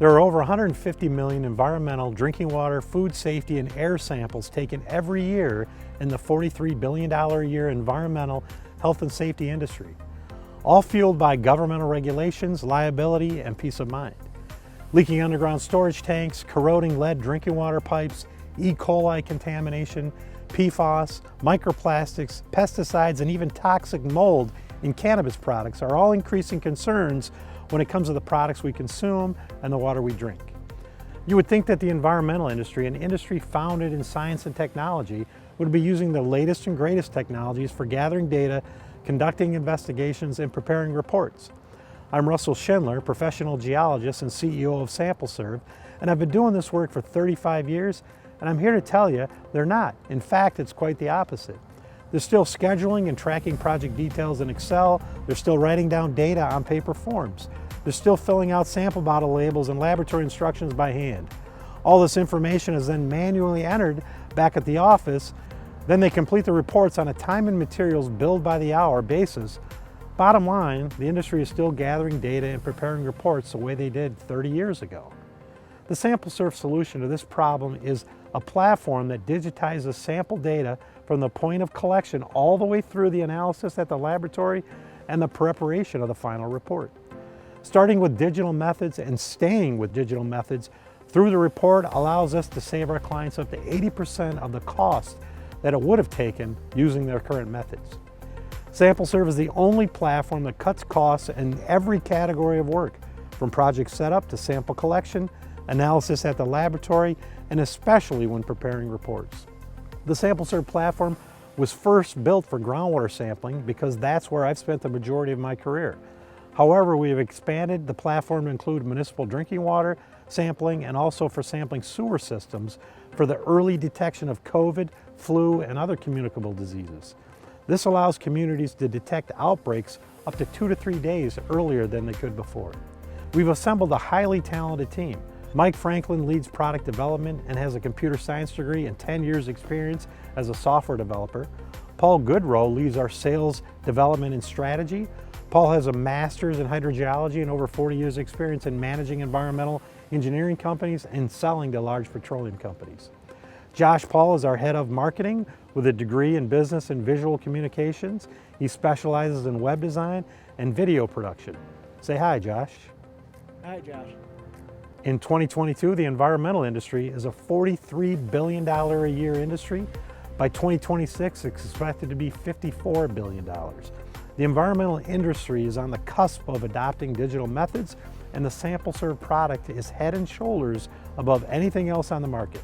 There are over 150 million environmental, drinking water, food safety, and air samples taken every year in the $43 billion a year environmental health and safety industry, all fueled by governmental regulations, liability, and peace of mind. Leaking underground storage tanks, corroding lead drinking water pipes, E. coli contamination, PFAS, microplastics, pesticides, and even toxic mold in cannabis products are all increasing concerns when it comes to the products we consume and the water we drink. You would think that the environmental industry, an industry founded in science and technology, would be using the latest and greatest technologies for gathering data, conducting investigations, and preparing reports. I'm Russell Schindler, professional geologist and CEO of SampleServe, and I've been doing this work for 35 years, and I'm here to tell you they're not. In fact, it's quite the opposite. They're still scheduling and tracking project details in Excel. They're still writing down data on paper forms. They're still filling out sample bottle labels and laboratory instructions by hand. All this information is then manually entered back at the office. Then they complete the reports on a time and materials billed by the hour basis. Bottom line, the industry is still gathering data and preparing reports the way they did 30 years ago. The SampleServe solution to this problem is a platform that digitizes sample data from the point of collection all the way through the analysis at the laboratory and the preparation of the final report. Starting with digital methods and staying with digital methods through the report allows us to save our clients up to 80% of the cost that it would have taken using their current methods. SampleServe is the only platform that cuts costs in every category of work, from project setup to sample collection, analysis at the laboratory, and especially when preparing reports. The SampleServe platform was first built for groundwater sampling because that's where I've spent the majority of my career. However, we have expanded the platform to include municipal drinking water sampling and also for sampling sewer systems for the early detection of COVID, flu, and other communicable diseases. This allows communities to detect outbreaks up to 2 to 3 days earlier than they could before. We've assembled a highly talented team. Mike Franklin leads product development and has a computer science degree and 10 years experience as a software developer. Paul Goodrow leads our sales development and strategy. Paul has a master's in hydrogeology and over 40 years experience in managing environmental engineering companies and selling to large petroleum companies. Josh Paul is our head of marketing with a degree in business and visual communications. He specializes in web design and video production. Say hi, Josh. Hi, Josh. In 2022, the environmental industry is a $43 billion a year industry. By 2026, it's expected to be $54 billion. The environmental industry is on the cusp of adopting digital methods, and the SampleServe product is head and shoulders above anything else on the market.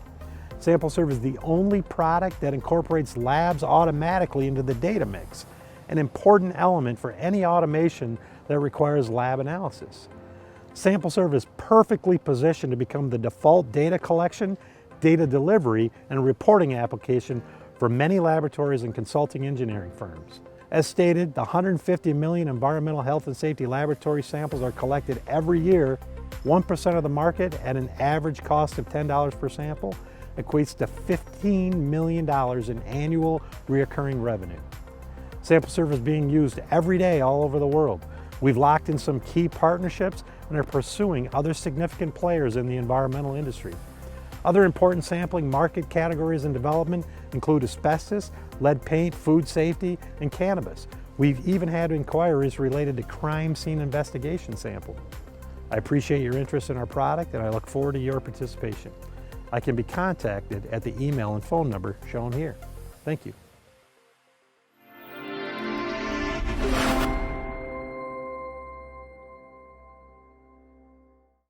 SampleServe is the only product that incorporates labs automatically into the data mix, an important element for any automation that requires lab analysis. SampleServe is perfectly positioned to become the default data collection, data delivery, and reporting application for many laboratories and consulting engineering firms. As stated, the 150 million environmental health and safety laboratory samples are collected every year. 1% of the market at an average cost of $10 per sample equates to $15 million in annual recurring revenue. SampleServe is being used every day all over the world. We've locked in some key partnerships and are pursuing other significant players in the environmental industry. Other important sampling market categories in development include asbestos, lead paint, food safety, and cannabis. We've even had inquiries related to crime scene investigation sampling. I appreciate your interest in our product and I look forward to your participation. I can be contacted at the email and phone number shown here. Thank you.